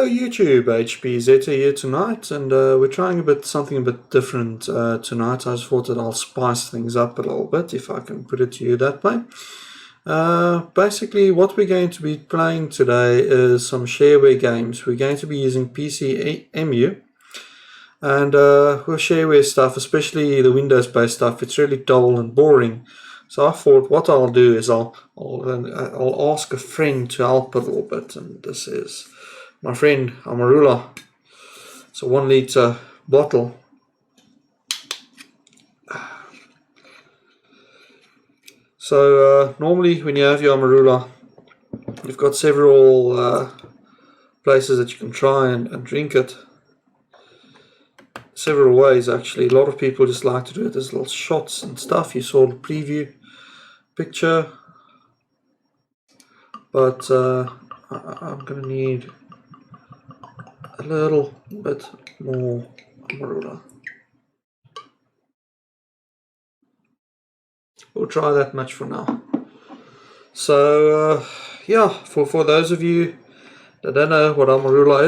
Hello YouTube, HPZ here tonight, and we're trying something a bit different tonight. I just thought that I'll spice things up a little bit, if I can put it to you that way. Basically, what we're going to be playing today is some shareware games. We're going to be using PCemu, and with shareware stuff, especially the Windows-based stuff, it's really dull and boring. So I thought what I'll do is I'll ask a friend to help a little bit, and this is my friend Amarula. It's a 1 liter bottle. So normally when you have your Amarula, you've got several places that you can try and drink it. Several ways actually. A lot of people just like to do it as little shots and stuff. You saw the preview picture, but I'm gonna need a little bit more Amarula. We'll try that much for now. So yeah, for those of you that don't know what Amarula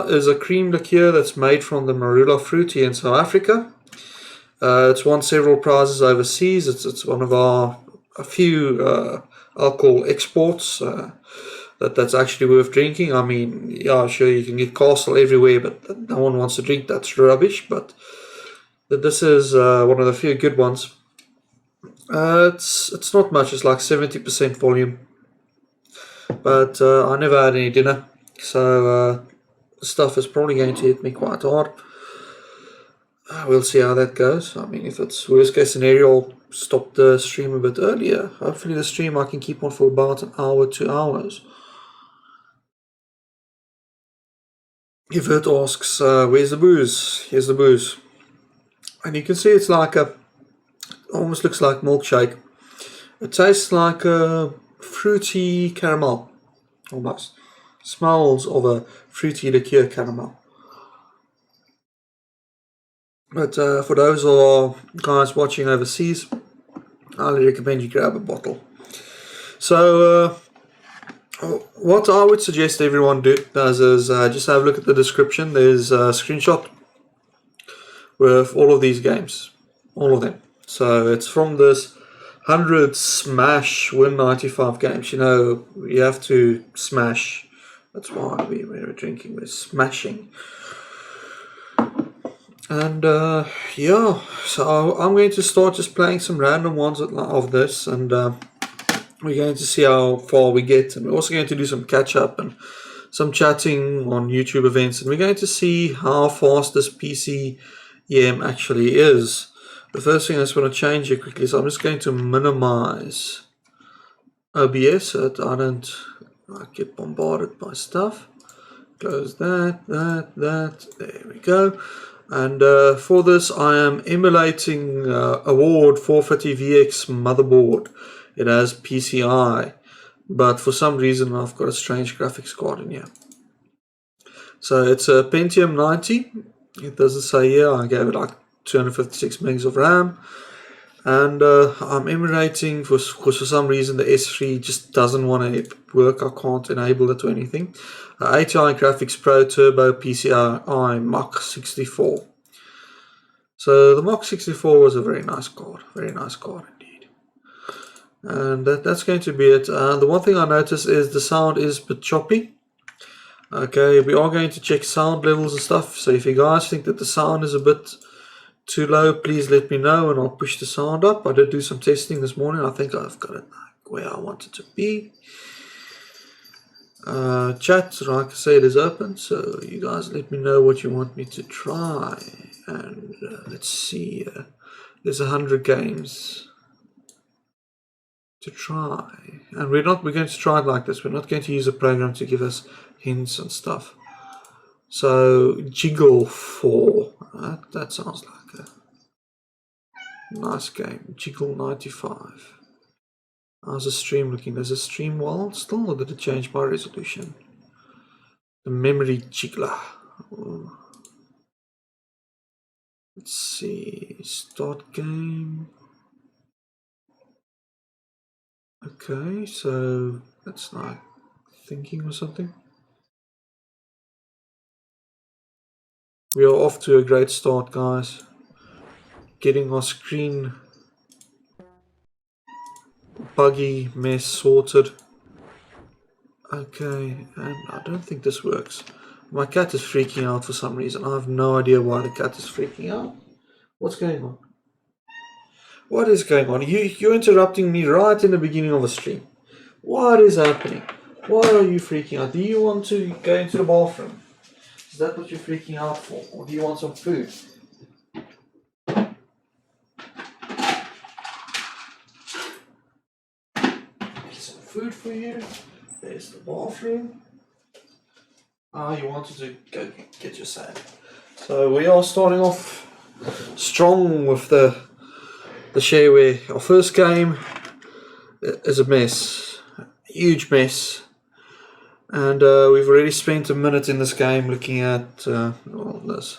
is a cream liqueur that's made from the Marula fruit here in South Africa. It's won several prizes overseas. It's one of a few alcohol exports that's actually worth drinking. I mean, yeah, sure, you can get Castle everywhere, but no one wants to drink that's rubbish. But this is one of the few good ones. It's not much. It's like 70% volume. But I never had any dinner, so stuff is probably going to hit me quite hard. We'll see how that goes. I mean, if it's worst case scenario, I'll stop the stream a bit earlier. Hopefully the stream I can keep on for about an hour, 2 hours. If it asks, where's the booze? Here's the booze. And you can see it's like almost looks like milkshake. It tastes like a fruity caramel, almost. Smells of a fruity liqueur caramel. But for those of our guys watching overseas, I highly recommend you grab a bottle. So what I would suggest everyone does is just have a look at the description. There's a screenshot with all of these games, all of them. So it's from this 100 smash win 95 games. You know, you have to smash. That's why we're drinking, we're smashing. And yeah, so I'm going to start just playing some random ones of this, and we're going to see how far we get, and we're also going to do some catch up and some chatting on YouTube events, and we're going to see how fast this PCem actually is. The first thing I just want to change here quickly is I'm just going to minimize OBS so that I don't get bombarded by stuff. Close that, there we go. And for this I am emulating Award 450VX motherboard. It has PCI, but for some reason I've got a strange graphics card in here. So it's a Pentium 90. It doesn't say here. I gave it like 256 megs of RAM. And I'm emulating, because for some reason the S3 just doesn't want to work. I can't enable it or anything. ATI Graphics Pro Turbo PCI Mach 64. So the Mach 64 was a very nice card indeed. And that's going to be it. The one thing I noticed is the sound is a bit choppy. Okay, we are going to check sound levels and stuff. So if you guys think that the sound is a bit too low, please let me know and I'll push the sound up. I did do some testing this morning. I think I've got it where I want it to be. Chat, like I said, is open, so you guys let me know what you want me to try. And let's see, there's 100 games to try, and we're going to try it like this. We're not going to use a program to give us hints and stuff. So Jiggle 4, that sounds like a nice game. Jiggle 95. How's the stream looking? Does the stream well still, or did it change my resolution? The memory jiggler. Ooh. Let's see, start game. Okay, so that's not thinking or something. We are off to a great start, guys. Getting our screen buggy mess sorted. Okay, and I don't think this works. My cat is freaking out for some reason. I have no idea why the cat is freaking out. What's going on? What is going on? You're interrupting me right in the beginning of a stream. What is happening? Why are you freaking out? Do you want to go into the bathroom? Is that what you're freaking out for? Or do you want some food? Some food for you. There's the bathroom. Ah, you wanted to go get your sand. So we are starting off strong with the Shareware. Our first game is a mess. A huge mess. And we've already spent a minute in this game looking at all this.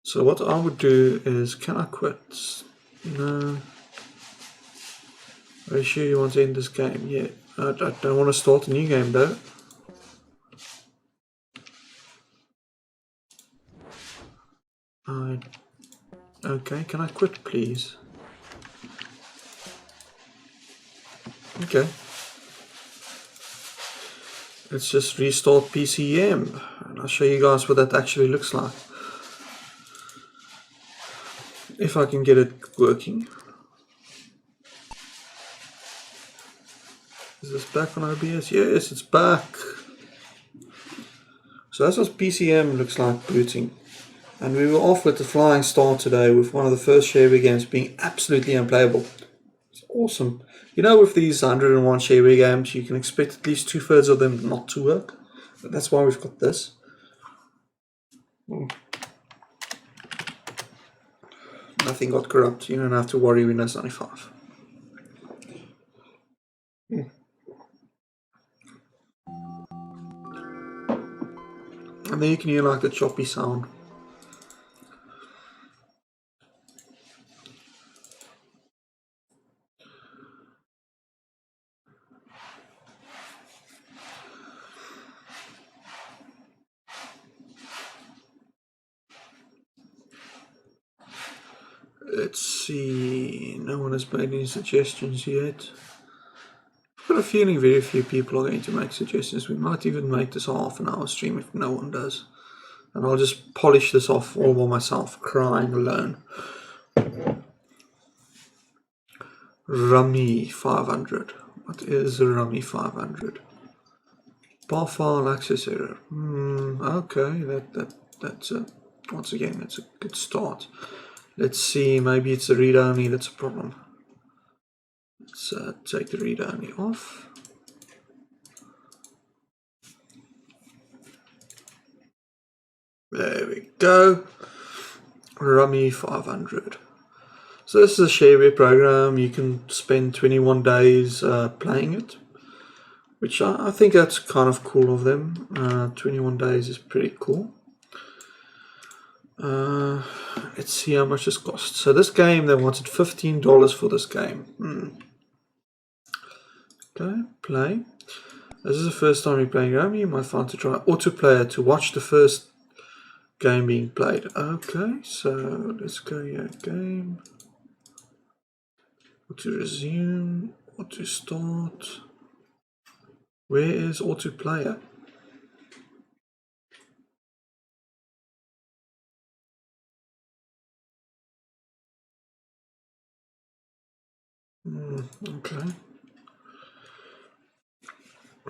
So what I would do is, can I quit? No. Are you sure you want to end this game? Yeah. I don't want to start a new game though. Okay, can I quit please? Okay. Let's just restart PCem and I'll show you guys what that actually looks like. If I can get it working. Is this back on OBS? Yes, it's back. So that's what PCem looks like booting. And we were off with the flying start today with one of the first Shareware games being absolutely unplayable. It's awesome. You know, with these 101 Shareware games, you can expect at least 2/3 of them not to work. But that's why we've got this. Nothing got corrupt. You don't have to worry Windows 95. And then you can hear like the choppy sound. Let's see, no one has made any suggestions yet. I've got a feeling very few people are going to make suggestions. We might even make this a half an hour stream if no one does. And I'll just polish this off all by myself, crying alone. Rummy 500. What is a Rummy 500? Bar file access error. Okay, that's a, once again, that's a good start. Let's see, maybe it's a read-only that's a problem. Let's take the read-only off. There we go. Rummy 500. So this is a Shareware program. You can spend 21 days playing it, which I think that's kind of cool of them. 21 days is pretty cool. Let's see how much this costs. So this game, they wanted $15 for this game. Okay, play. This is the first time you're playing Rummy. You might find to try autoplayer to watch the first game being played. Okay, so let's go here, game. Auto resume, auto start. Where is autoplayer? Okay.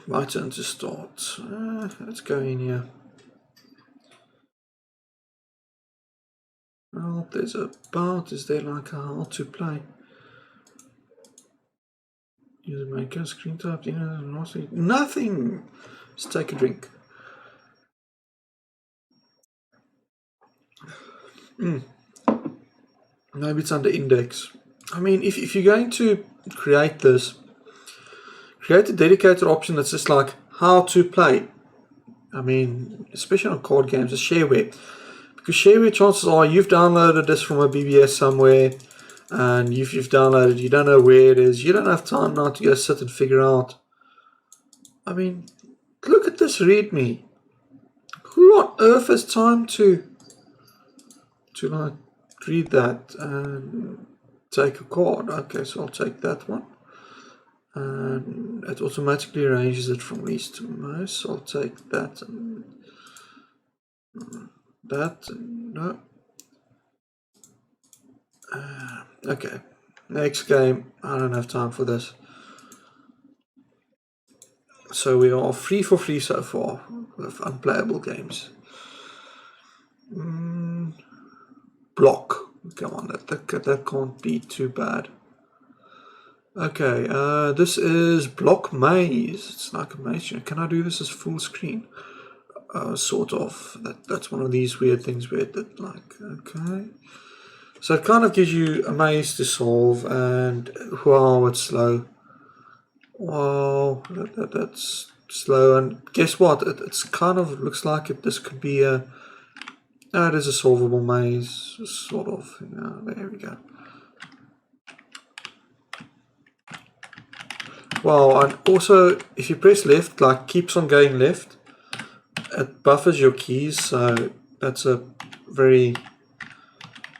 My turn to start. Let's go in here. Oh, there's a part. Is there like a how to play? User maker, screen type, nothing. Let's take a drink. Maybe it's under index. I mean, if you're going to create this, create a dedicated option that's just like how to play. I mean, especially on card games, it's Shareware. Because Shareware, chances are you've downloaded this from a BBS somewhere and you've downloaded, you don't know where it is, you don't have time now to go sit and figure out. I mean, look at this README. who on earth has time to like read that and take a card? Okay, so I'll take that one. And it automatically arranges it from least to most. So I'll take that and that. And no. Okay. Next game. I don't have time for this. So we are 3 for 3 so far with unplayable games. Block. Come on, that can't be too bad. Okay, this is Block Maze. It's like a maze. Can I do this as full screen? Sort of. That's one of these weird things where it like, okay. So it kind of gives you a maze to solve, and wow, it's slow. Wow, that's slow. And guess what? It's kind of looks like this could be a. No, it is a solvable maze, sort of. There we go. Wow, and also if you press left, like keeps on going left, it buffers your keys, so that's a very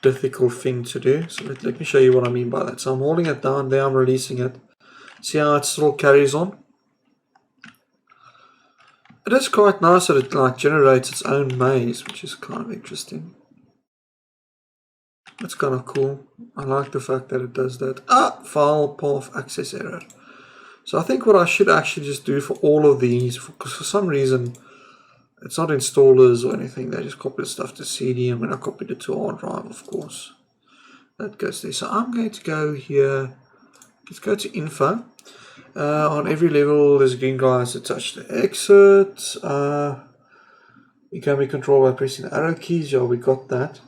difficult thing to do. So let me show you what I mean by that. So I'm holding it down there, I'm releasing it. See how it still carries on? It is quite nice that it like generates its own maze, which is kind of interesting. That's kind of cool. I like the fact that it does that. File path access error. So I think what I should actually just do for all of these, because for some reason it's not installers or anything, they just copy the stuff to CD, and when I copied it to hard drive, of course, that goes there. So I'm going to go here, let's go to info. On every level there's a green glass attached to exit. It can be controlled by pressing the arrow keys. Yeah, we got that.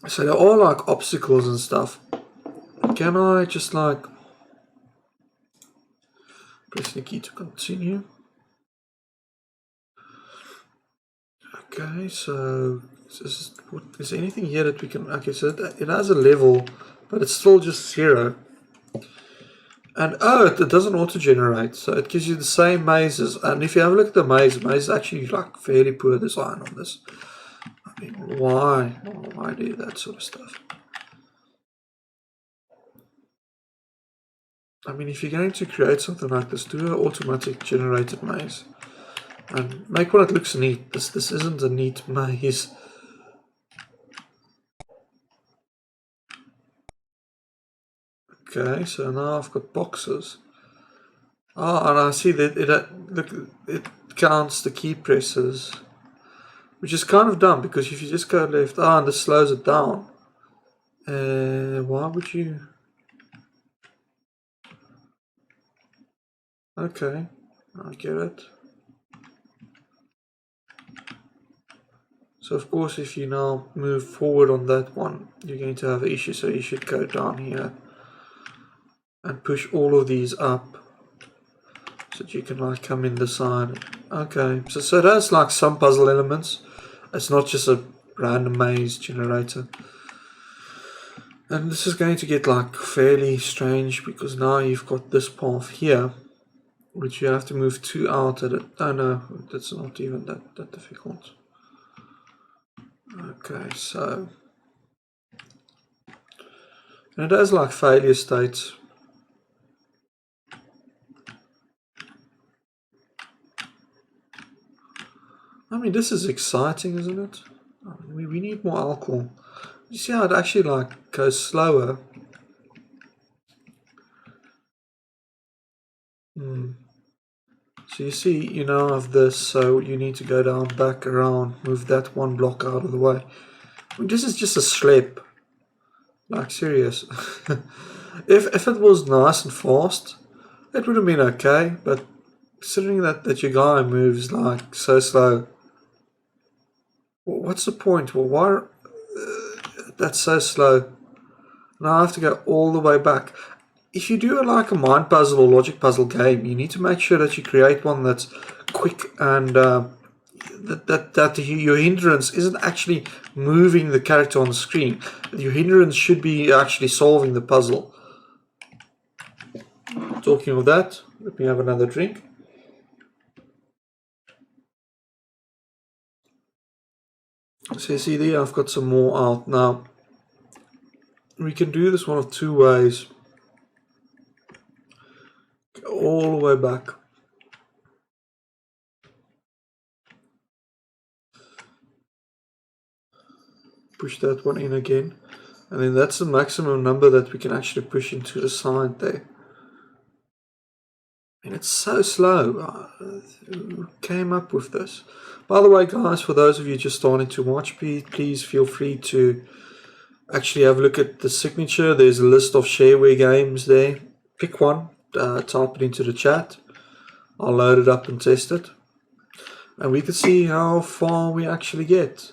So there are like obstacles and stuff. Can I just like press the key to continue? Okay, so is there anything here that we can? Okay, so it has a level, but it's still just 0. And it doesn't auto-generate, so it gives you the same mazes. And if you have a look at the maze is actually like fairly poor design on this. I mean, why do that sort of stuff? I mean, if you're going to create something like this, do an automatic generated maze. And make one that looks neat. This isn't a neat maze. Okay, so now I've got boxes. And I see that it counts the key presses, which is kind of dumb, because if you just go left, and this slows it down. Why would you? Okay, I get it. So of course, if you now move forward on that one, you're going to have an issue. So you should go down here and push all of these up, so that you can like come in the side. Okay, so that's like some puzzle elements. It's not just a random maze generator. And this is going to get like fairly strange, because now you've got this path here, which you have to move 2 out at it. Oh no, that's not even that difficult. Okay, so and it has like failure states. I mean, this is exciting, isn't it? We need more alcohol. You see how it actually like goes slower? So you see, you now have this, so you need to go down, back around, move that one block out of the way. I mean, this is just a slip. Like, serious. If it was nice and fast, it would have been okay, but considering that your guy moves like so slow, what's the point? Well, why that's so slow? Now I have to go all the way back. If you do like a mind puzzle or logic puzzle game, you need to make sure that you create one that's quick, and that your hindrance isn't actually moving the character on the screen. Your hindrance should be actually solving the puzzle. Talking of that, let me have another drink. So you see there, I've got some more out. Now, we can do this one of two ways. Go all the way back. Push that one in again. And then that's the maximum number that we can actually push into the side there. And it's so slow. Who came up with this? By the way, guys, for those of you just starting to watch, please feel free to actually have a look at the signature. There's a list of Shareware games there. Pick one, type it into the chat. I'll load it up and test it. And we can see how far we actually get.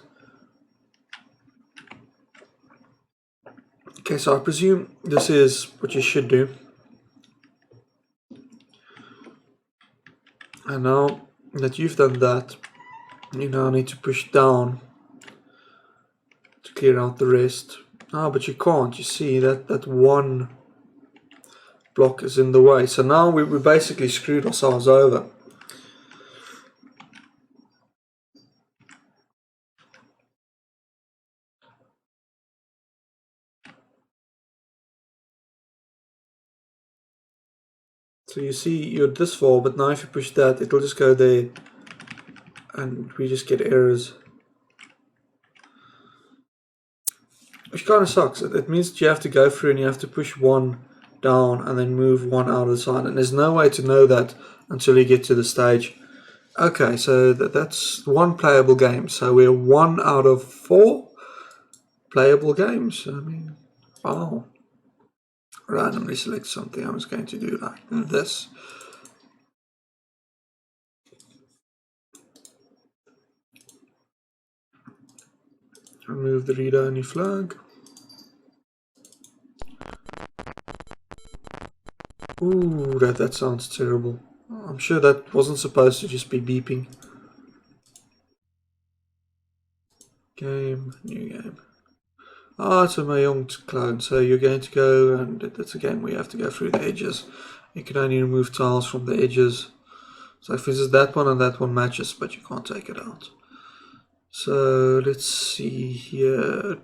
Okay, so I presume this is what you should do. And now that you've done that, you now need to push down to clear out the rest. Ah, but you can't. You see that one block is in the way. So now we basically screwed ourselves over. So you see you're this far, but now if you push that, it'll just go there and we just get errors. Which kind of sucks. It means that you have to go through and you have to push one down and then move one out of the side. And there's no way to know that until you get to the stage. Okay, so that's one playable game. So we're 1 out of 4 playable games. I mean, wow. Randomly select something. I was going to do like this. Remove the read-only flag. Ooh, that sounds terrible. I'm sure that wasn't supposed to just be beeping. Game, new game. Ah, it's a Mayong clone, so you're going to go, and it's a game where you have to go through the edges. You can only remove tiles from the edges. So if this is that one and that one matches, but you can't take it out. So let's see here.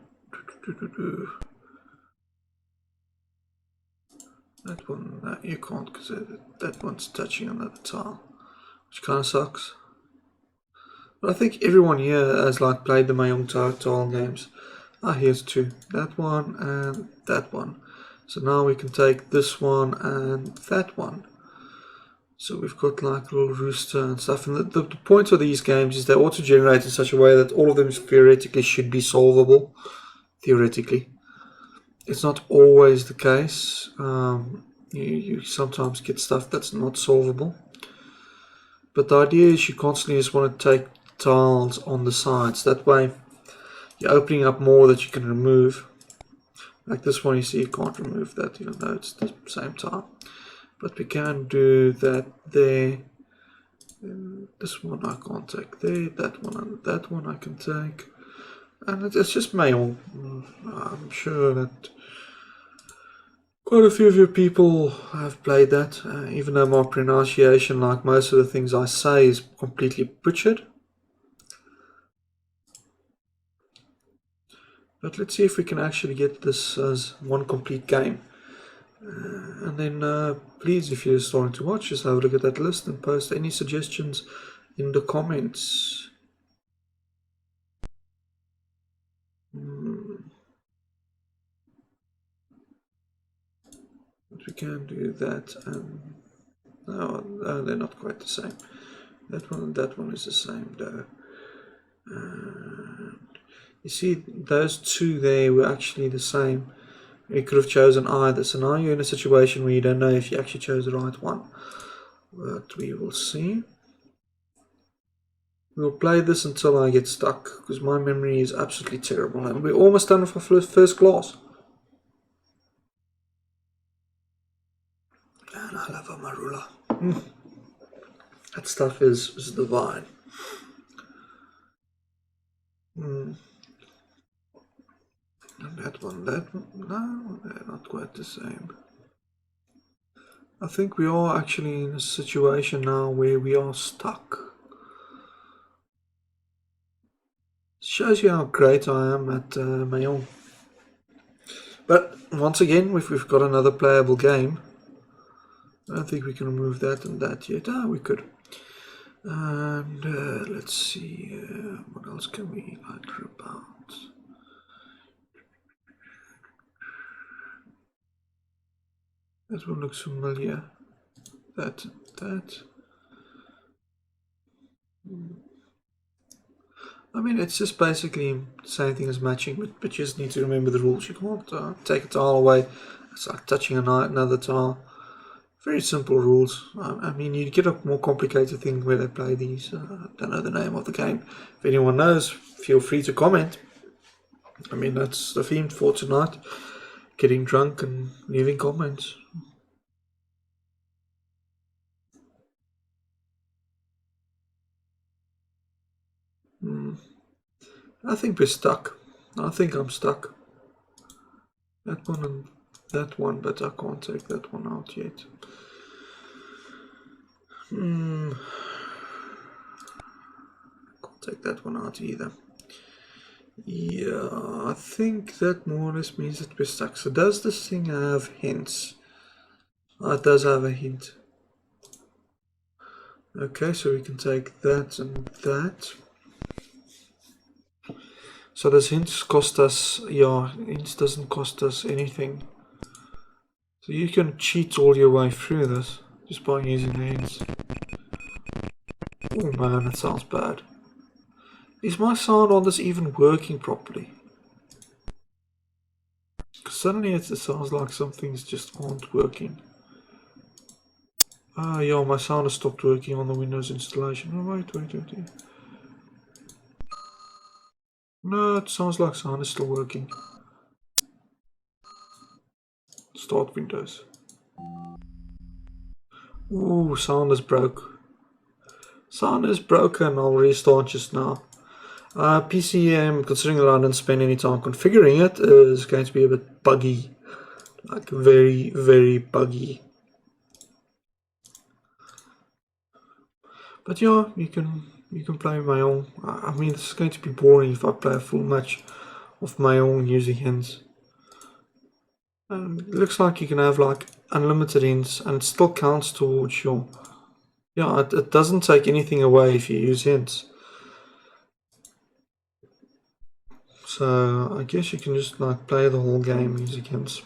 That one, no, you can't because that one's touching another tile, which kind of sucks. But I think everyone here has like played the Mayong tile games. Ah, here's two. That one and that one. So now we can take this one and that one. So we've got like a little rooster and stuff. And the point of these games is they auto-generate in such a way that all of them theoretically should be solvable. Theoretically. It's not always the case. You sometimes get stuff that's not solvable. But the idea is you constantly just want to take tiles on the sides. That way you're opening up more that you can remove. Like this one, you see you can't remove that even though it's the same tile. But we can do that there. And this one I can't take there. That one and that one I can take. And it's just mail. I'm sure that quite a few of you people have played that. Even though my pronunciation, like most of the things I say, is completely butchered. But let's see if we can actually get this as one complete game. And then please, if you're starting to watch, just have a look at that list and post any suggestions in the comments. But we can do that, and no, they're not quite the same. That one and that one is the same though. And you see, those two there were actually the same. You could have chosen either. So now you're in a situation where you don't know if you actually chose the right one. But we will see. We'll play this until I get stuck, because my memory is absolutely terrible. And we're almost done with our first class. And I love Amarula. That stuff is divine. And that one, no, they're not quite the same. I think we are actually in a situation now where we are stuck. Shows you how great I am at Mayong. But once again, if we've got another playable game, I don't think we can remove that and that yet. Ah, we could. And let's see, what else can we alter about? That one looks familiar. That. I mean, it's just basically the same thing as matching, but you just need to remember the rules. You can't take a tile away. It's like touching another tile. Very simple rules. I mean, you get a more complicated thing where they play these. I don't know the name of the game. If anyone knows, feel free to comment. I mean, that's the theme for tonight. Getting drunk and leaving comments. I think we're stuck. I think I'm stuck. That one and that one, but I can't take that one out yet. Can't take that one out either. Yeah, I think that more or less means that we're stuck. So does this thing have hints? It does have a hint. Okay, so we can take that and that. So does hints cost us? Yeah, hints doesn't cost us anything. So you can cheat all your way through this just by using the hints. Oh man, that sounds bad. Is my sound on this even working properly? Because suddenly it sounds like some things just aren't working. Ah, yeah, my sound has stopped working on the Windows installation. Oh, wait. No, it sounds like sound is still working. Start Windows. Ooh, sound is broke. Sound is broken. I'll restart just now. PCem, considering that I didn't spend any time configuring it, is going to be a bit buggy. Like very, very buggy. But yeah, you can play Mayong. I mean, this is going to be boring if I play a full match of Mayong using hints. It looks like you can have like unlimited hints and it still counts towards your... Yeah, it doesn't take anything away if you use hints. So I guess you can just like play the whole game using hints.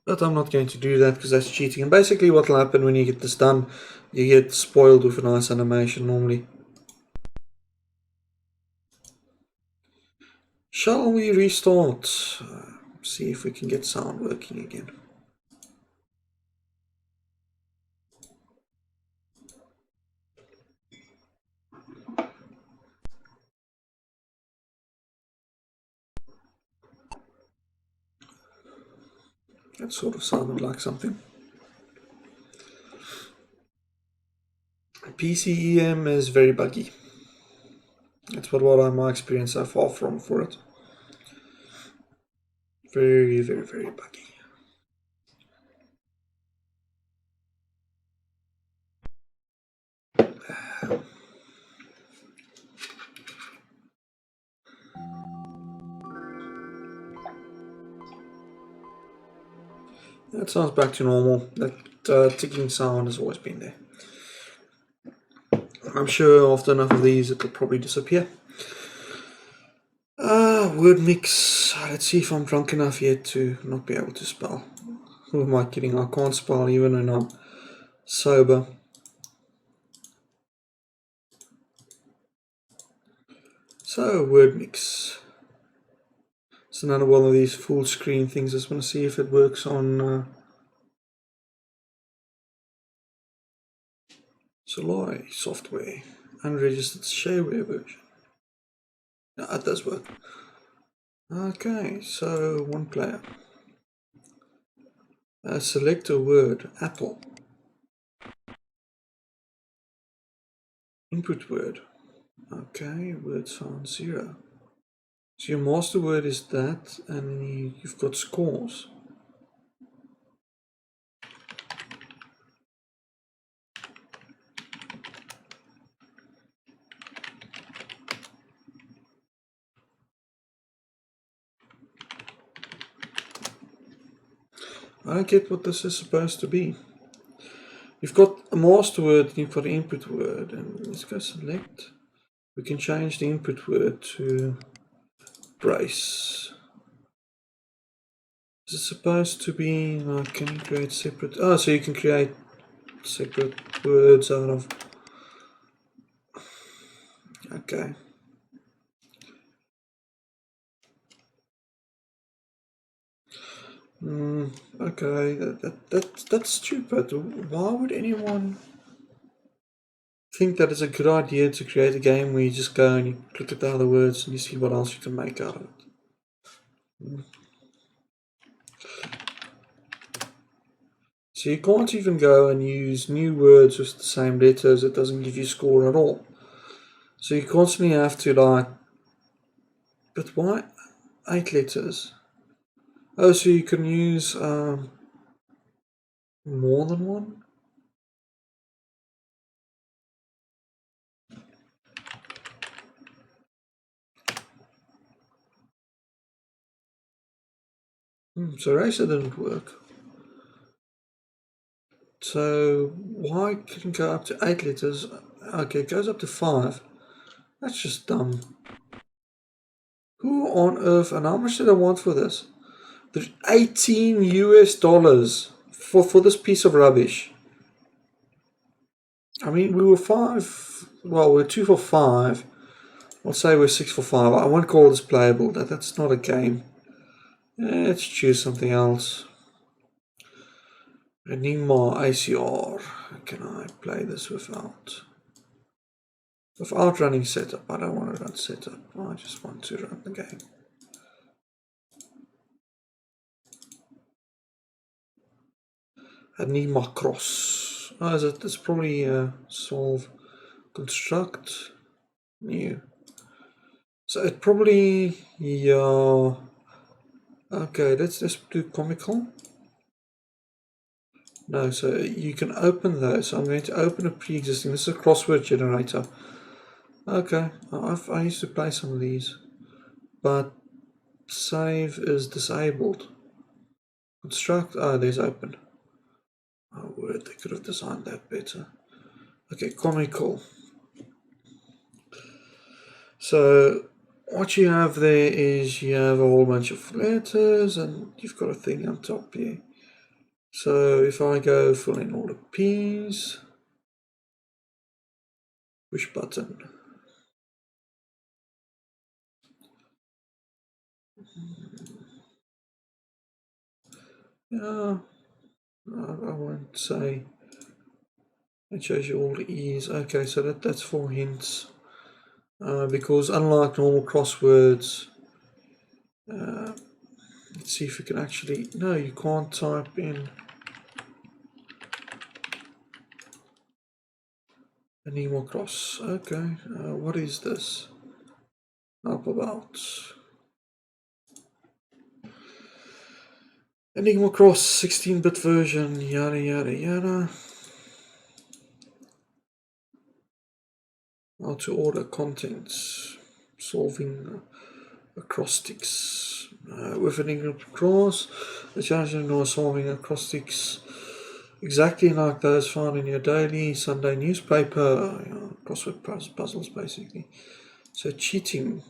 But I'm not going to do that because that's cheating. And basically what will happen when you get this done, you get spoiled with a nice animation normally. Shall we restart? See if we can get sound working again. That sort of sounded like something. PCem is very buggy. That's what my experience so far for it. Very, very, very buggy. That sounds back to normal. That ticking sound has always been there. I'm sure after enough of these it'll probably disappear. Word mix. Let's see if I'm drunk enough yet to not be able to spell. Who am I kidding? I can't spell even when I'm sober. So, word mix. It's another one of these full screen things. I just want to see if it works on Soloi software. Unregistered shareware version. No, it does work. Okay, so one player. Select a word, apple. Input word. Okay, word sound 0. So your master word is that, and you've got scores. I don't get what this is supposed to be. You've got a master word and you've got an input word, and let's go select. We can change the input word to brace. Is it supposed to be like, can you create separate? Oh, so you can create separate words out of. Okay. Okay, that's stupid. Why would anyone think that it's a good idea to create a game where you just go and you click at the other words and you see what else you can make out of it? So you can't even go and use new words with the same letters. It doesn't give you score at all. So you constantly have to like, but why 8 letters? Oh, so you can use more than one? So eraser didn't work. So why couldn't go up to 8 letters? Okay, it goes up to 5. That's just dumb. Who on earth, and how much did I want for this? There's $18 for this piece of rubbish. I mean, we were 5, well, we're 2 for 5. I'll say we're 6 for 5. I won't call this playable. That's not a game. Let's choose something else. Enigma ACR. Can I play this without running setup? I don't want to run setup. I just want to run the game. Enigma cross. Oh, is it? It's probably solve construct new. So it probably, yeah. Okay, let's just do comical. No, so you can open those. So I'm going to open a pre-existing. This is a crossword generator. Okay, I used to play some of these, but save is disabled. Construct. Oh, there's open. Oh, word, they could have designed that better. Okay, comical. So what you have there is you have a whole bunch of letters and you've got a thing on top here. So if I go fill in all the P's, push button. Yeah, I won't say. It shows you all the E's. Okay, so that's for hints. Because unlike normal crosswords, let's see if we can actually. No, you can't type in Enigma cross. Okay, what is this? Up about. Enigma cross 16-bit version, yada yada yada. How to order contents, solving acrostics. With an Enigma cross, the challenge is solving acrostics exactly like those found in your daily Sunday newspaper. Crossword puzzles, basically. So cheating.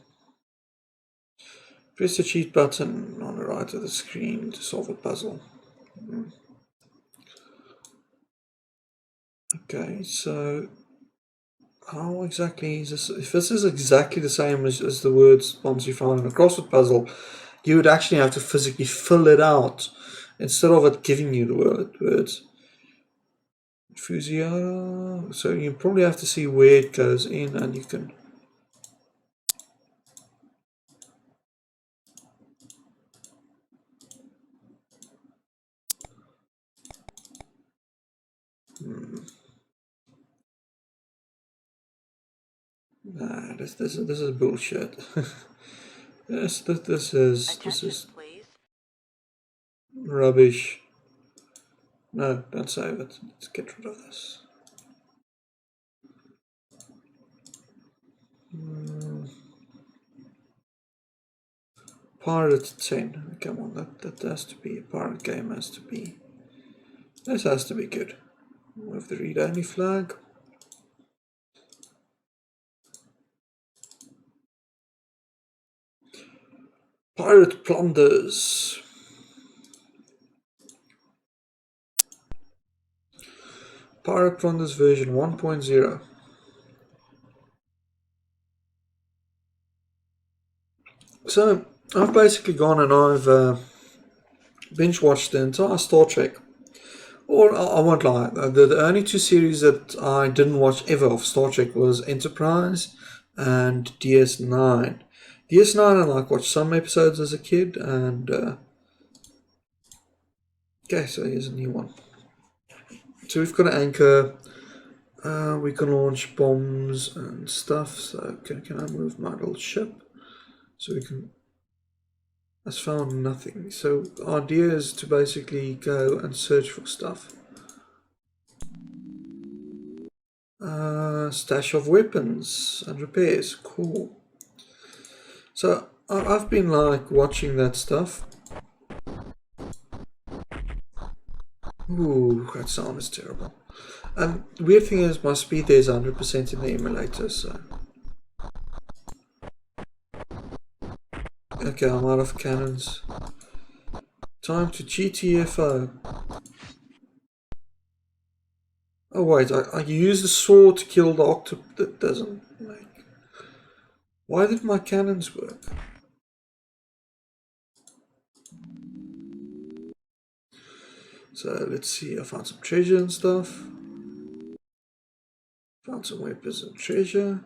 Press the cheat button on the right of the screen to solve a puzzle. Okay, so how exactly is this? If this is exactly the same as the ones you found in a crossword puzzle, you would actually have to physically fill it out instead of it giving you the words. Fusia. So you probably have to see where it goes in, and you can. Nah, this is bullshit. this is rubbish. No, don't save it. Let's get rid of this. Pirate 10. Come on, that has to be a pirate game. Has to be. This has to be good. With the read-only flag. Pirate Plunders. Pirate Plunders version 1.0. So, I've basically gone and I've binge watched the entire Star Trek. Or, I won't lie, the only two series that I didn't watch ever of Star Trek was Enterprise and DS9. DS9 I watched some episodes as a kid, and okay, so here's a new one. So we've got an anchor, we can launch bombs and stuff, so can I move my little ship? So we can... That's found nothing. So our idea is to basically go and search for stuff. Stash of weapons and repairs. Cool. So I've been watching that stuff. Ooh, that sound is terrible. The weird thing is my speed there is 100% in the emulator, so... Okay, I'm out of cannons. Time to GTFO. Oh wait, I use the sword to kill the octopus. That doesn't make... Why did my cannons work? So let's see, I found some treasure and stuff. Found some weapons and treasure.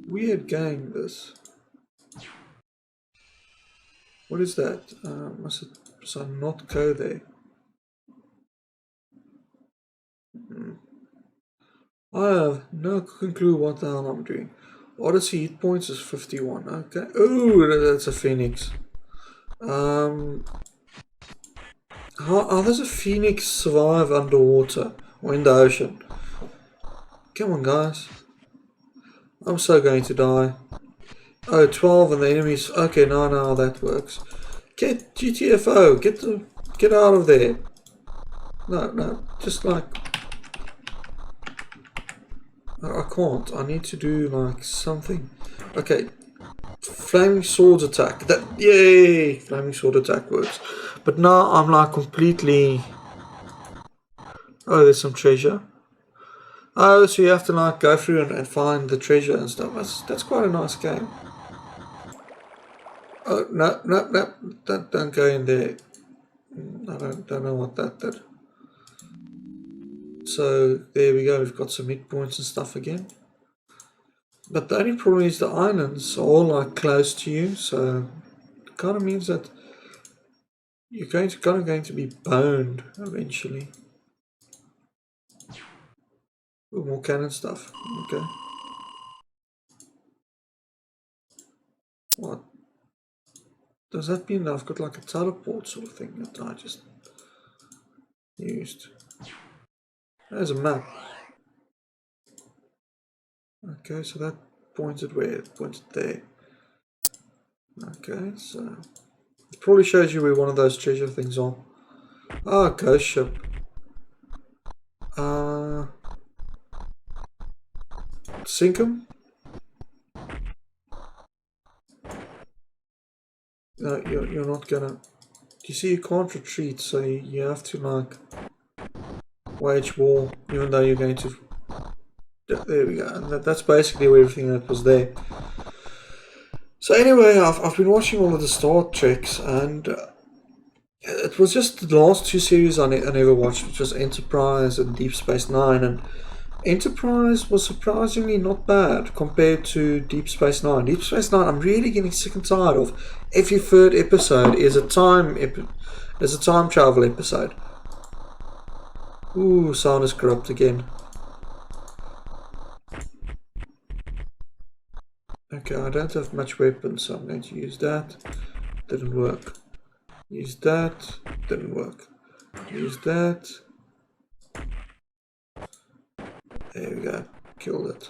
Weird game, this. What is that? Must it not go there? I have no clue what the hell I'm doing. Odyssey hit points is 51. Okay. Oh, that's a phoenix. How does a phoenix survive underwater or in the ocean? Come on, guys. I'm so going to die. Oh, 12 and the enemies. Okay, now that works. Get GTFO. Get out of there. No, just I can't. I need to do something. Okay. Flaming swords attack. Yay! Flaming sword attack works. But now I'm completely... Oh, there's some treasure. Oh, so you have to go through and find the treasure and stuff. That's quite a nice game. Oh, no, don't go in there. I don't know what that did. So there we go, we've got some hit points and stuff again. But the only problem is the islands are all close to you, so it kind of means that you're going to be boned eventually. Ooh, more cannon stuff. Okay. What? Does that mean that I've got a teleport sort of thing that I just used? There's a map. Okay, so that pointed where? It pointed there. Okay, so it probably shows you where one of those treasure things are. Ah, ghost ship. Sink 'em? No, you're not gonna. You see, you can't retreat, so you have to wage war, even though you're going to. There we go. And that's basically everything that was there. So anyway, I've been watching all of the Star Treks, and it was just the last two series I never watched, which was Enterprise and Deep Space Nine, and Enterprise was surprisingly not bad compared to Deep Space Nine. Deep Space Nine, I'm really getting sick and tired of. Every third episode is a time travel episode. Ooh, sound is corrupt again. Okay, I don't have much weapons, so I'm going to use that. Didn't work. Use that. Didn't work. Use that. There we go. Killed it.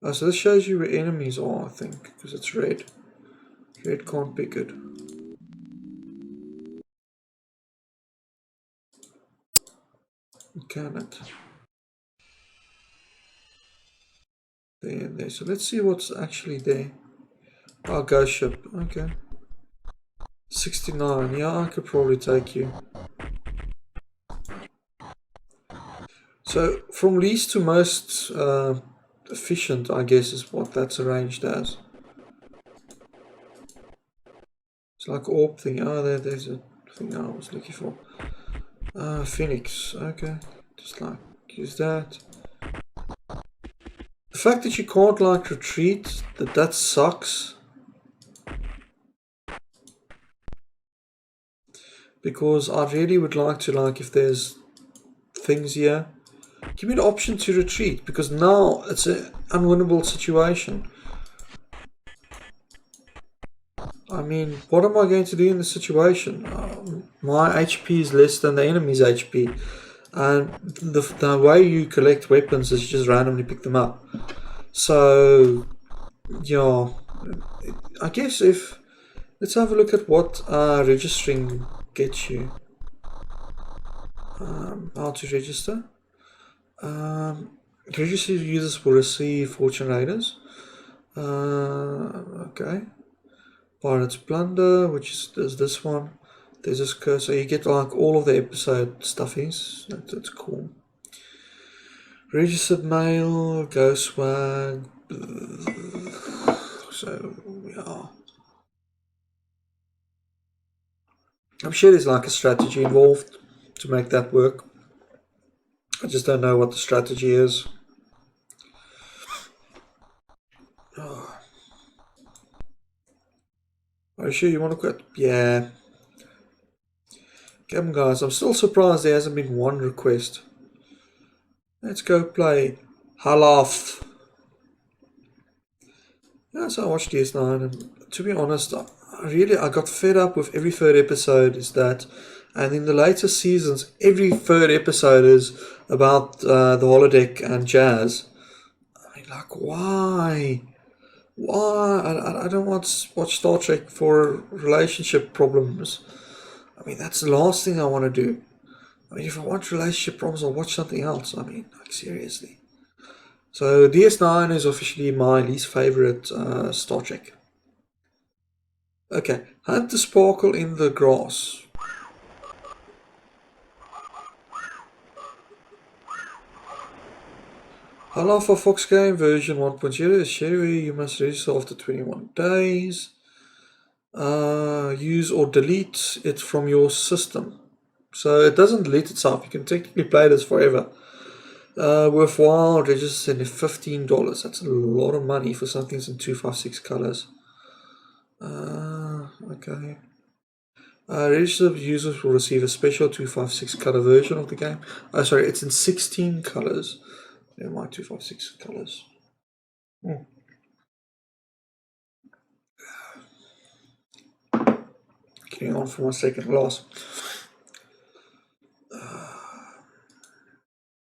Oh, so this shows you where enemies are, I think, because it's red. Red can't be good. Can it? There. So let's see what's actually there. Oh, ghost ship. Okay. 69. Yeah, I could probably take you. So from least to most efficient, I guess, is what that's arranged as. It's like orb thing. Oh, there's a thing I was looking for. Phoenix. Okay. Just like use that. The fact that you can't like retreat, that sucks. Because I really would like to, like, if there's things here, give me the option to retreat, because now it's an unwinnable situation. I mean, what am I going to do in this situation? My HP is less than the enemy's HP, and the way you collect weapons is you just randomly pick them up. So, yeah, I guess if, let's have a look at what registering gets you. How to register. Registered users will receive Fortune Raiders. Okay. Pirates Plunder, which is this one. There's this curse, so you get like all of the episode stuffies. That's cool. Registered mail, go swag. So yeah, I'm sure there's like a strategy involved to make that work. I just don't know what the strategy is. Are you sure you want to quit? Yeah. Come on, guys, I'm still surprised there hasn't been one request. Let's go play Halaf. Yeah, so I watched DS9, and to be honest, I got fed up with every third episode is that, and in the later seasons, every third episode is about the holodeck and Jazz. I mean, like, why? Why? I don't want to watch Star Trek for relationship problems. I mean, that's the last thing I want to do. I mean, if I want relationship problems, I'll watch something else. I mean, like, seriously. So DS9 is officially my least favorite Star Trek. Okay, hunt the sparkle in the grass. Half Fox game version 1.0 is Shareware. You must register after 21 days. Use or delete it from your system. So it doesn't delete itself. You can technically play this forever. Worthwhile, register in $15. That's a lot of money for something that's in 256 colors. Okay. Registered users will receive a special 256 color version of the game. Oh, sorry, it's in 16 colors. Never mind, 256 colors. Getting on for my second glass.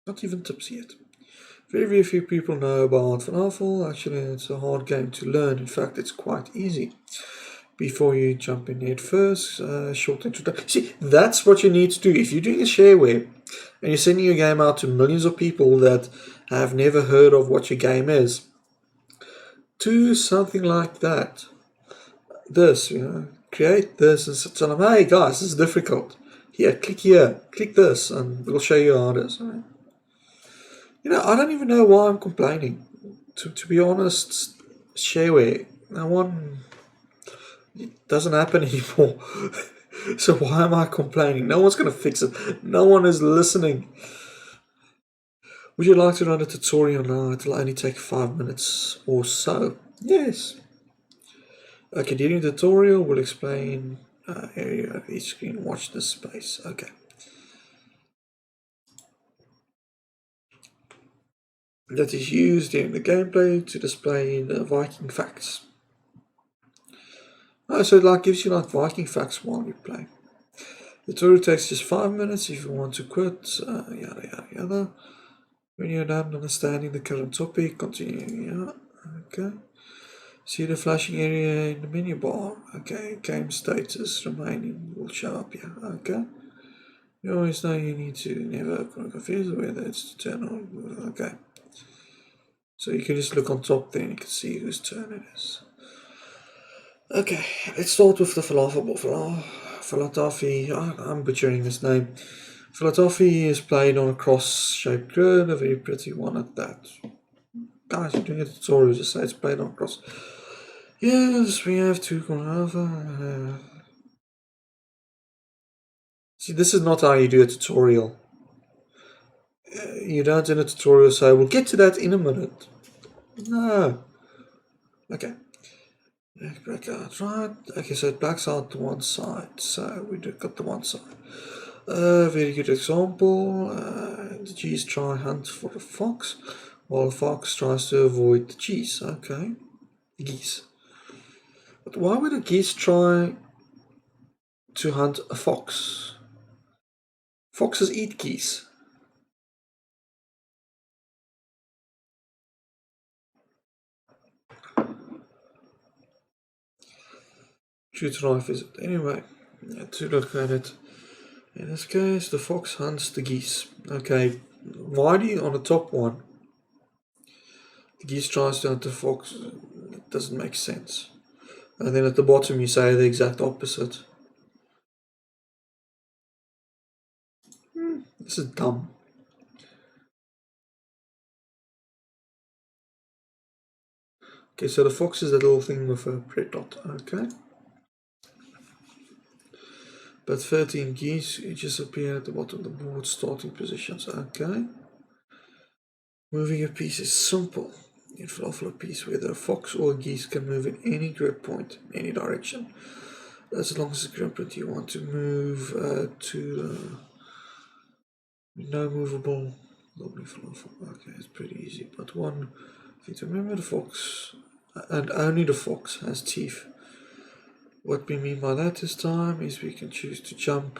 Not even tipsy yet. Very few people know about FNAF. Actually, it's a hard game to learn. In fact, it's quite easy. Before you jump in head first, short introduction. See, that's what you need to do. If you're doing a shareware and you're sending your game out to millions of people that have never heard of what your game is, do something like that. This, create this and tell them, hey guys, this is difficult. Here, click this, and we'll show you how it is. I don't even know why I'm complaining. To be honest, shareware, it doesn't happen anymore. So why am I complaining? No one's going to fix it. No one is listening. Would you like to run a tutorial now? It'll only take 5 minutes or so. Yes. Okay, during the tutorial, we'll explain area of each screen. Watch this space. Okay. That is used during the gameplay to display the Viking facts. So it gives you Viking facts while you play. The tutorial takes just 5 minutes if you want to quit, yada yada yada. When you're done understanding the current topic, continue. Yeah, okay. See the flashing area in the menu bar. Okay, game status remaining will show up here. Okay. You always know you need to never confuse whether it's to turn on. Okay. So you can just look on top there and you can see whose turn it is. Okay, let's start with the Falatafi. I'm butchering this name. Falatafi is played on a cross-shaped grid, a very pretty one at that. Guys, you're doing a tutorial, just say it's played on cross. Yes, we have two over. See, this is not how you do a tutorial. You don't in a tutorial say, we'll get to that in a minute. No. Okay. Back out, right? Okay, so it backs out to one side. So we got the one side. Very good example. The geese try hunt for the fox, while the fox tries to avoid the geese. Okay. Geese. But why would a geese try to hunt a fox? Foxes eat geese. Shoots life is it? Anyway, to look at it. In this case, the fox hunts the geese. Okay, why do you on the top one? The geese tries to hunt the fox. It doesn't make sense. And then at the bottom, you say the exact opposite. This is dumb. Okay, so the fox is that little thing with a red dot. Okay. But 13 geese just appear at the bottom of the board, starting positions. Okay. Moving a piece is simple. In a piece, whether a fox or a geese can move in any grid point, in any direction. As long as the grid point you want to move to no movable. Okay, it's pretty easy. But one thing to remember: the fox, and only the fox, has teeth. What we mean by that this time is we can choose to jump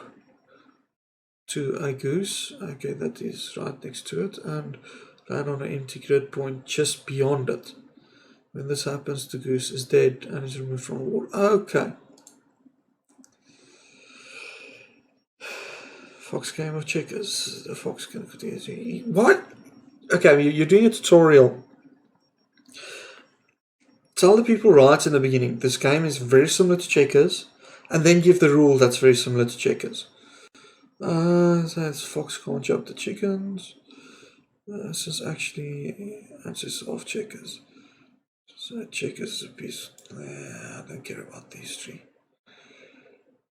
to a goose. Okay, that is right next to it, and land on an empty grid point just beyond it. When this happens, the goose is dead and is removed from the wall. Okay. Fox game of checkers. The fox can continue. What? Okay, you're doing a tutorial. Tell the people right in the beginning, this game is very similar to checkers, and then give the rule that's very similar to checkers. Says fox can't jump the chickens. This is actually answers of checkers. So checkers is a piece. I don't care about these three.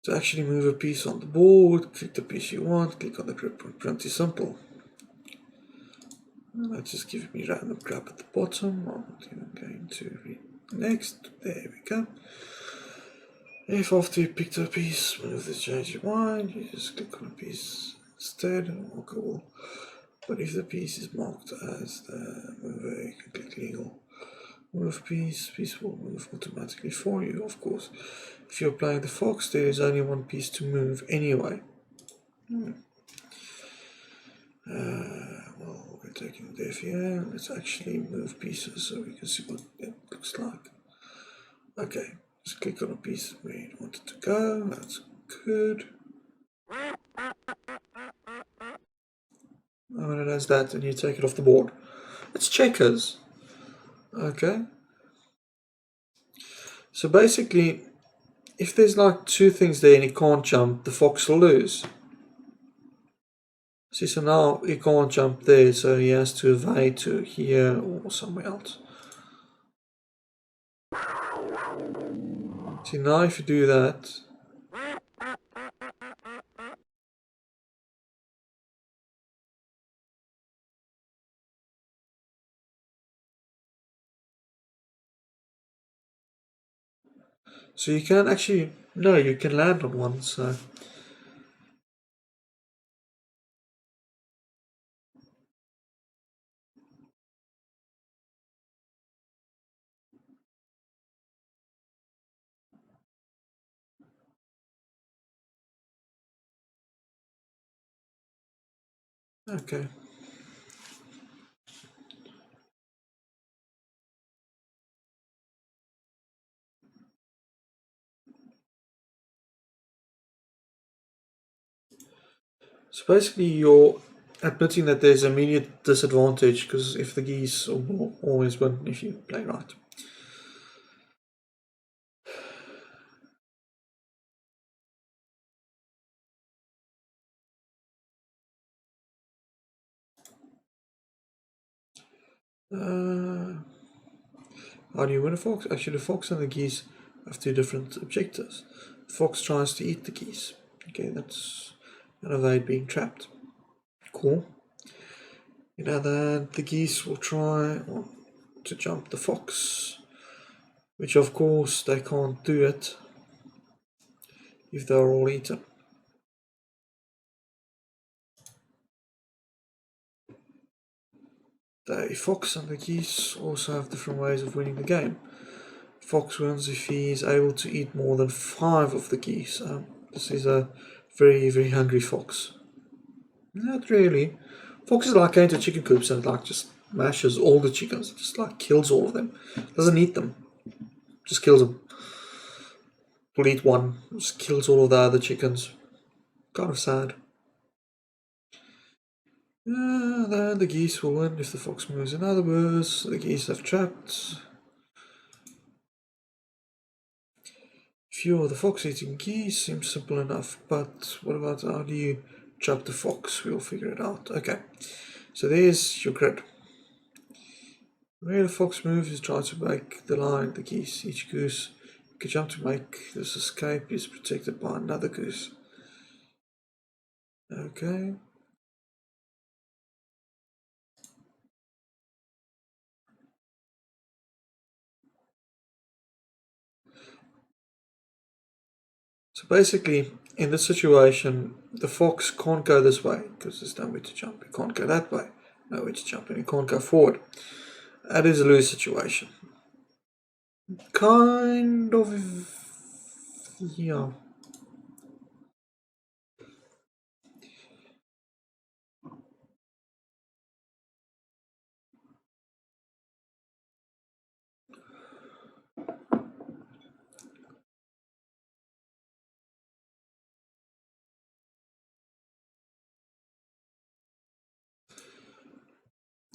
To actually move a piece on the board, click the piece you want, click on the grid point. Pretty simple. Let's just give me random crap at the bottom. I'm not even going to read next. There we go. If after you picked a piece, move this change your mind, you just click on a piece instead and walk away. But if the piece is marked as the mover, you can click legal. Move piece will move automatically for you, of course. If you're playing the fox, there is only one piece to move anyway. Well, we're taking the here. Let's actually move pieces so we can see what it looks like. Okay, just click on a piece where you want it to go. That's good. When it does that, and you take it off the board. It's checkers. Okay. So basically, if there's like two things there and he can't jump, the fox will lose. See, so now he can't jump there, so he has to evade to here or somewhere else. See, now if you do that, so you can actually, no, you can land on one, so. Okay. So basically you're admitting that there's immediate disadvantage, because if the geese will always win if you play right. How do you win a fox? Actually, the fox and the geese have two different objectives. The fox tries to eat the geese. Okay, that's an evade being trapped. Cool. You know that the geese will try to jump the fox, which of course they can't do it if they're all eaten. The fox and the geese also have different ways of winning the game. Fox wins if he is able to eat more than 5 of the geese. This is a very, very hungry fox. Not really. Fox is like going to chicken coops and like just mashes all the chickens. Just like kills all of them. Doesn't eat them. Just kills them. Will eat one. Just kills all of the other chickens. Kind of sad. Then the geese will win if the fox moves. In other words, the geese have trapped. Phew, the fox eating geese seems simple enough, but what about how do you trap the fox? We'll figure it out. Okay, so there's your grid. Where the fox moves is try to make the line the geese. Each goose can jump to make this escape is protected by another goose. Okay. So basically, in this situation, the fox can't go this way because there's nowhere to jump. He can't go that way, nowhere to jump, and he can't go forward. That is a lose situation. Kind of, yeah.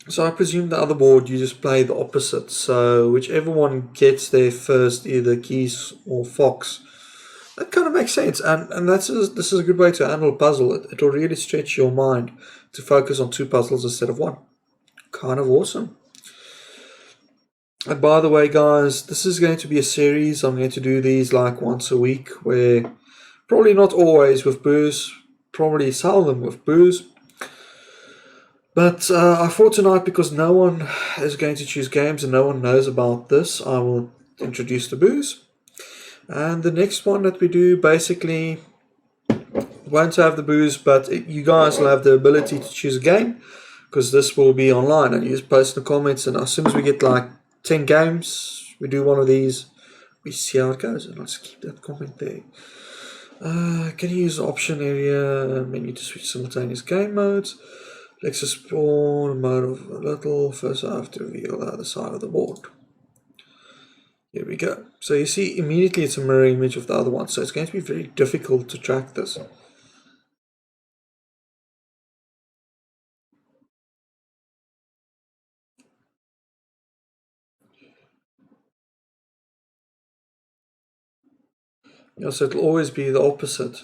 So I presume the other board you just play the opposite. So whichever one gets there first, either geese or fox. That kind of makes sense, and this is a good way to handle a puzzle. It will really stretch your mind to focus on 2 puzzles instead of 1. Kind of awesome. And by the way, guys, this is going to be a series. I'm going to do these like once a week, where probably not always with booze, probably seldom with booze. But I thought tonight, because no one is going to choose games and no one knows about this, I will introduce the booze. And the next one that we do basically won't have the booze, but you guys will have the ability to choose a game, because this will be online, and you just post in the comments, and as soon as we get like 10 games, we do one of these, we see how it goes, and let's keep that comment there. Can you use the option area menu to switch simultaneous game modes? Let's explore the mode of a little. First I have to reveal the other side of the board. Here we go. So you see immediately it's a mirror image of the other one, so it's going to be very difficult to track this. Yeah, so it'll always be the opposite.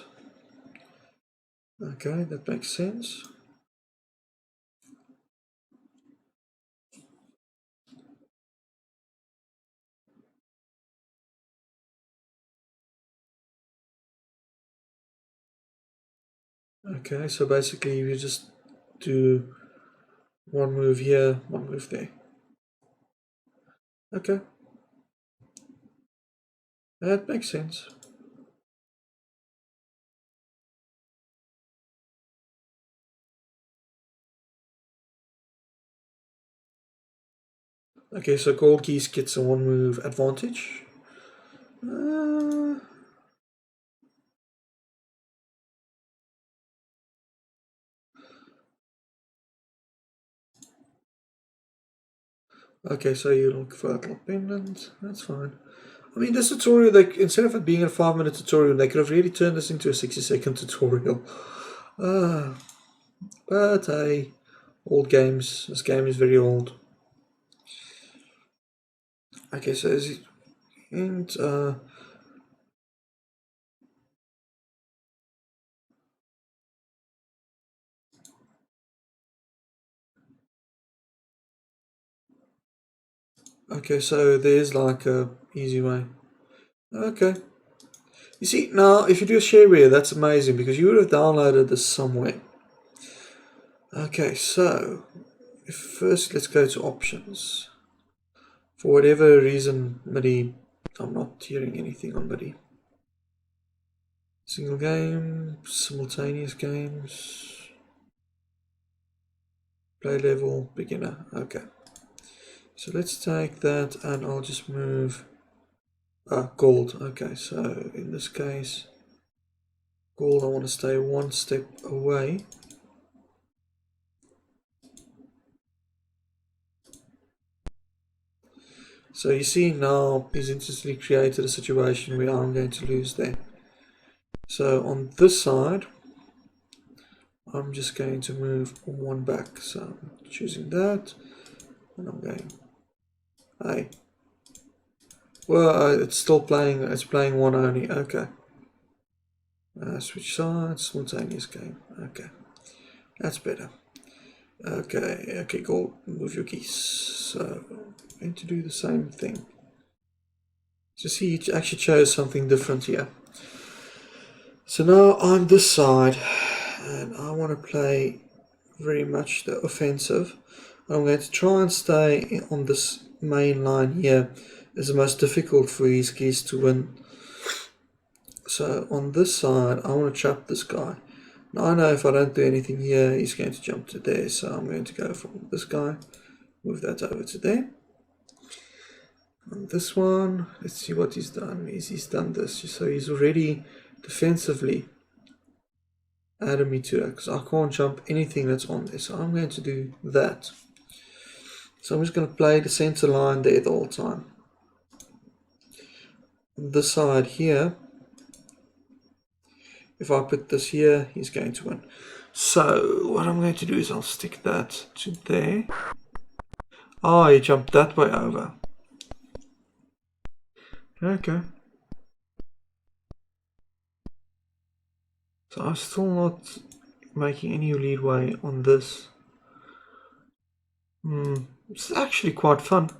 Okay, that makes sense. Okay, so basically you just do one move here, one move there. Okay. That makes sense. Okay, so gold geese gets a 1 move advantage. Okay, so you look for that little pendant. That's fine. I mean, this tutorial, like, instead of it being a 5-minute tutorial, they could have really turned this into a 60-second tutorial. But hey, old games. This game is very old. Okay, so is it int okay, so there's like a easy way. Okay. You see, now if you do a shareware, that's amazing because you would have downloaded this somewhere. Okay, so first let's go to options. For whatever reason, MIDI, I'm not hearing anything on MIDI. Single game, simultaneous games, play level, beginner. Okay. So let's take that and I'll just move gold. Okay, so in this case, gold, I want to stay one step away. So you see now he's instantly created a situation where I'm going to lose there. So on this side, I'm just going to move one back. So I'm choosing that and I'm going, hey. Well, it's still playing, it's playing one only. Okay. Switch sides, simultaneous game. Okay. That's better. Okay, go move your keys. So I'm going to do the same thing. So see, it actually chose something different here. So now I'm this side and I want to play very much the offensive. I'm going to try and stay on this main line here. It's the most difficult for these keys to win. So on this side, I want to trap this guy. Now I know if I don't do anything here, he's going to jump to there. So I'm going to go from this guy, move that over to there. On this one, let's see what he's done. He's done this. So he's already defensively added me to that because I can't jump anything that's on there. So I'm going to do that. So I'm just going to play the center line there the whole time. On this side here, if I put this here, he's going to win. So what I'm going to do is I'll stick that to there. Oh, he jumped that way over. Okay. So I'm still not making any leadway on this. It's actually quite fun.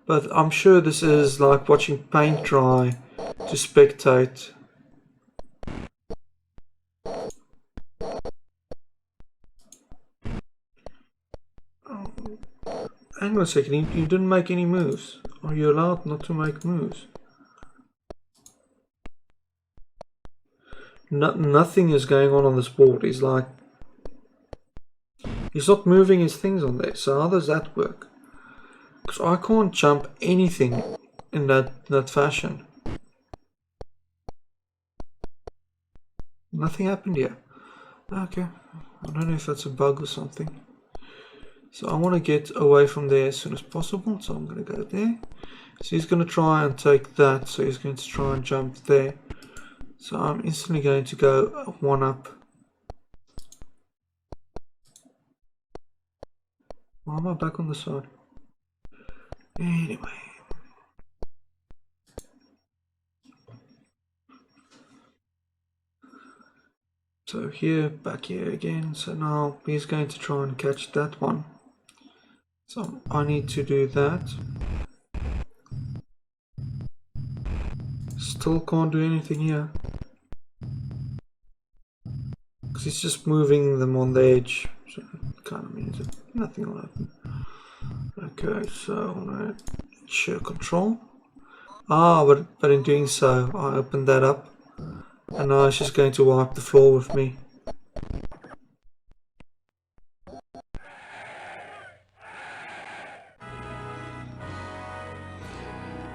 But I'm sure this is like watching paint dry to spectate. Hang on a second, you didn't make any moves. Are you allowed not to make moves? Nothing is going on this board. He's like, he's not moving his things on there. So how does that work? Because I can't jump anything in that fashion. Nothing happened here. Okay, I don't know if that's a bug or something. So I want to get away from there as soon as possible. So I'm going to go there. So he's going to try and take that. So he's going to try and jump there. So I'm instantly going to go one up. Why am I back on the side? Anyway. So here, back here again. So now he's going to try and catch that one. So I need to do that. Still can't do anything here. Because he's just moving them on the edge. So it kind of means that nothing will happen. Okay, so I'm going to ensure control. But in doing so, I opened that up. And now it's just going to wipe the floor with me.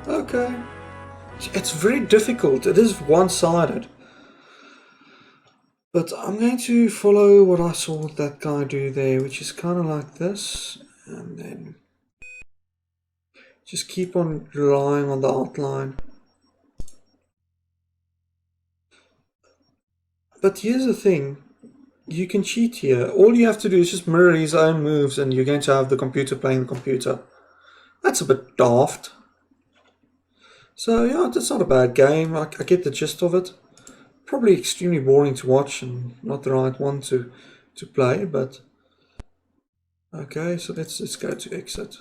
Okay. It's very difficult. It is one-sided. But I'm going to follow what I saw that guy do there, which is kind of like this. And then just keep on relying on the outline. But here's the thing. you can cheat here. All you have to do is just mirror his own moves and you're going to have the computer playing the computer. That's a bit daft. So yeah, that's not a bad game. I get the gist of it. Probably extremely boring to watch and not the right one to play, but okay, so let's go to exit.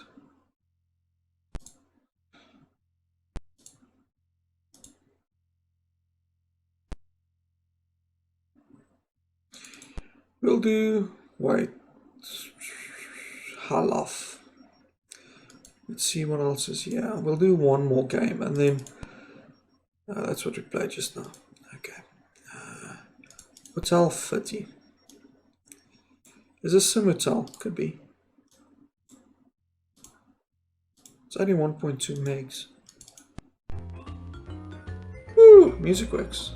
We'll do, wait, halaf. Let's see what else is here. We'll do one more game and then that's what we played just now. Okay. Hotel 30. Is this Simotel? Could be. It's only 1.2 megs. Woo! Music works.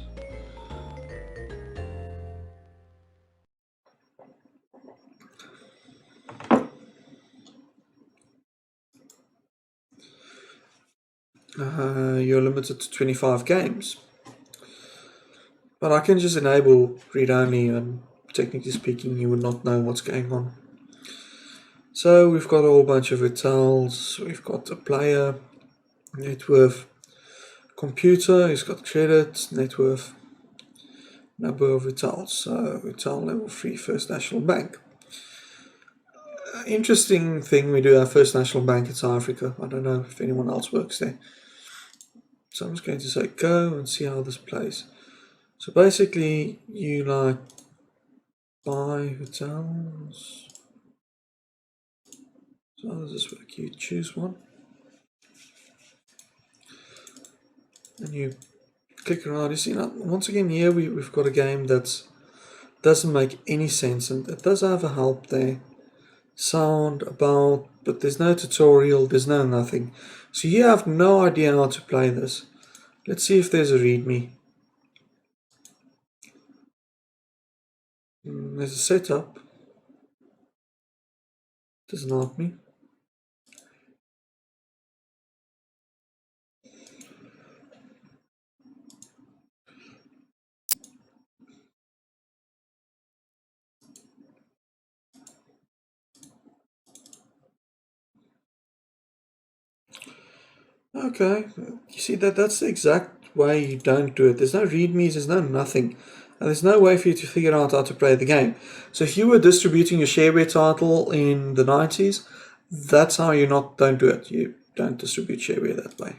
You're limited to 25 games. But I can just enable read-only and technically speaking you would not know what's going on. So we've got a whole bunch of hotels, we've got a player, net worth, computer, he's got credit, net worth, number of hotels, so hotel level 3 First National Bank. Interesting thing, we do have First National Bank in South Africa. I don't know if anyone else works there. So I'm just going to say go and see how this plays. So basically you like buy hotels. So how does this work? You choose one and you click around. You see now once again here we've got a game that doesn't make any sense, and it does have a help there. Sound about, but there's no tutorial, there's no nothing. So you have no idea how to play this. Let's see if there's a readme. There's a setup. Doesn't help me. Okay, you see that's the exact way you don't do it. There's no readmes, there's no nothing. And there's no way for you to figure out how to play the game. So if you were distributing your shareware title in the 90s, that's how you don't do it. You don't distribute shareware that way.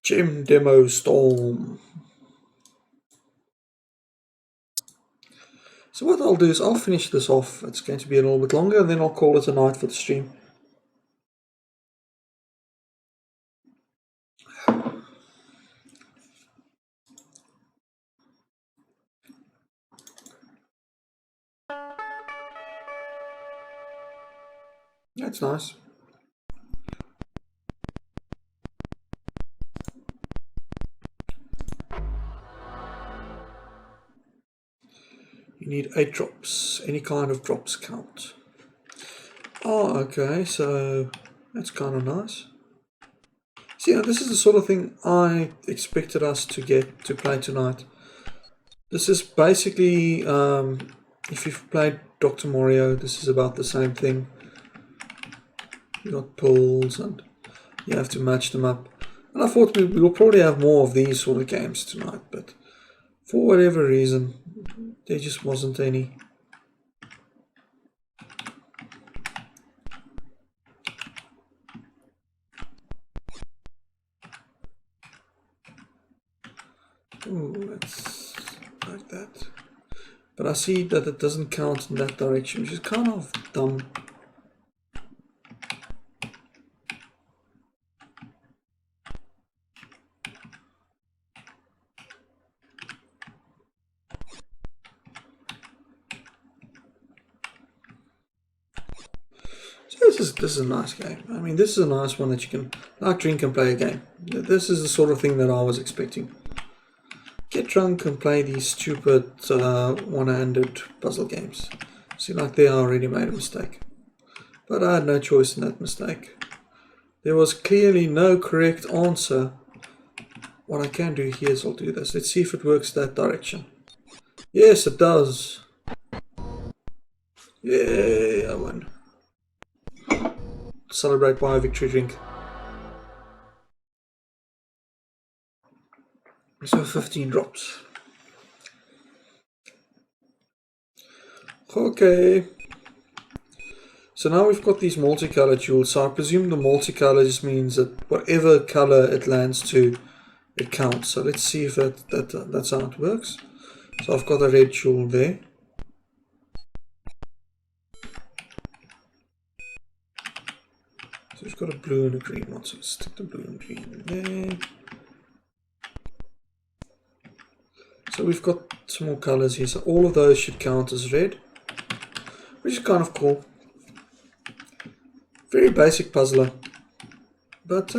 Gem Demo Storm. So what I'll do is I'll finish this off. It's going to be a little bit longer and then I'll call it a night for the stream. That's nice. You need 8 drops. Any kind of drops count. Oh, okay, so that's kind of nice. See, this is the sort of thing I expected us to get to play tonight. This is basically, if you've played Dr. Mario, this is about the same thing. You got pulls and you have to match them up. And I thought we will probably have more of these sort of games tonight, but for whatever reason, there just wasn't any. Ooh, that's like that. But I see that it doesn't count in that direction, which is kind of dumb. This is a nice game. I mean, this is a nice one that you can like, drink and play a game. This is the sort of thing that I was expecting. Get drunk and play these stupid one-handed puzzle games. See, like there I already made a mistake. But I had no choice in that mistake. There was clearly no correct answer what I can do here is I'll do this. Let's see if it works that direction. Yes, it does. Yay, I won. Celebrate by a victory drink. So 15 drops. Okay. So now we've got these multicolor jewels. So I presume the multicolor just means that whatever color it lands to, it counts. So let's see if that's how it works. So I've got a red jewel there. So we've got a blue and a green one. So let's stick the blue and green in there. So we've got some more colors here. So all of those should count as red, which is kind of cool. Very basic puzzler. But,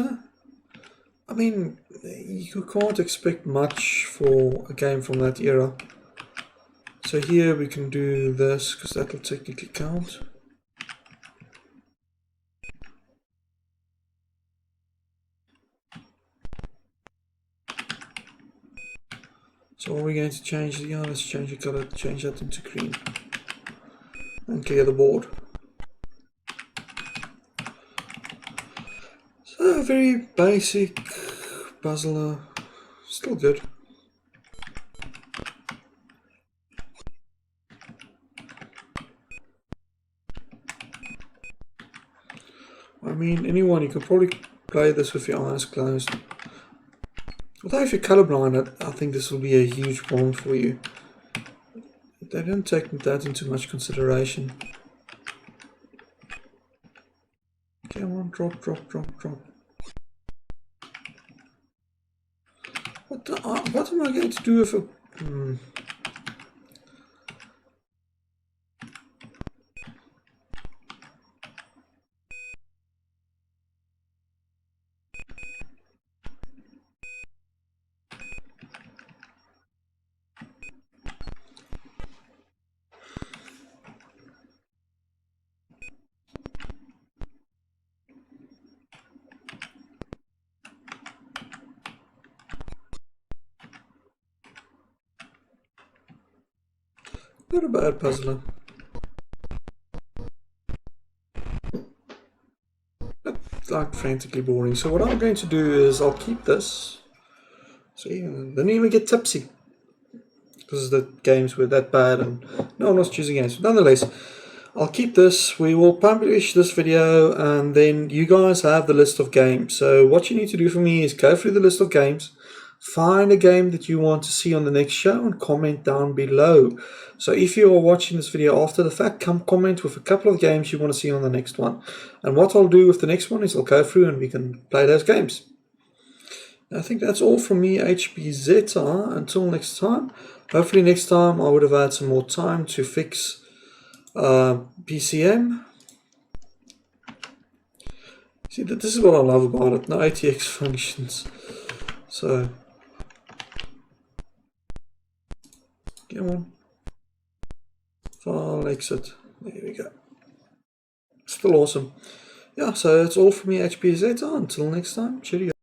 I mean, you can't expect much for a game from that era. So here we can do this, because that will technically count. So are we going to change the, let's change the color, change that into green. And clear the board. So very basic puzzler, still good. I mean, anyone, you could probably play this with your eyes closed. Although if you're colorblind, I think this will be a huge problem for you. They don't take that into much consideration. Come on, drop, drop, drop, drop. What am I going to do if a... Not a bad puzzler. It's like frantically boring. So what I'm going to do is I'll keep this. See, didn't even get tipsy. Because the games were that bad and no one was choosing games. But nonetheless, I'll keep this. We will publish this video and then you guys have the list of games. So what you need to do for me is go through the list of games. Find a game that you want to see on the next show and comment down below. So if you are watching this video after the fact, come comment with a couple of games you want to see on the next one. And what I'll do with the next one is I'll go through and we can play those games. I think that's all from me, HBZR. Until next time. Hopefully next time I would have had some more time to fix PCem. See, this is what I love about it. No ATX functions. So... come on. File, exit. There we go. Still awesome. Yeah, so it's all from me, HBZ. Until next time, cheerio.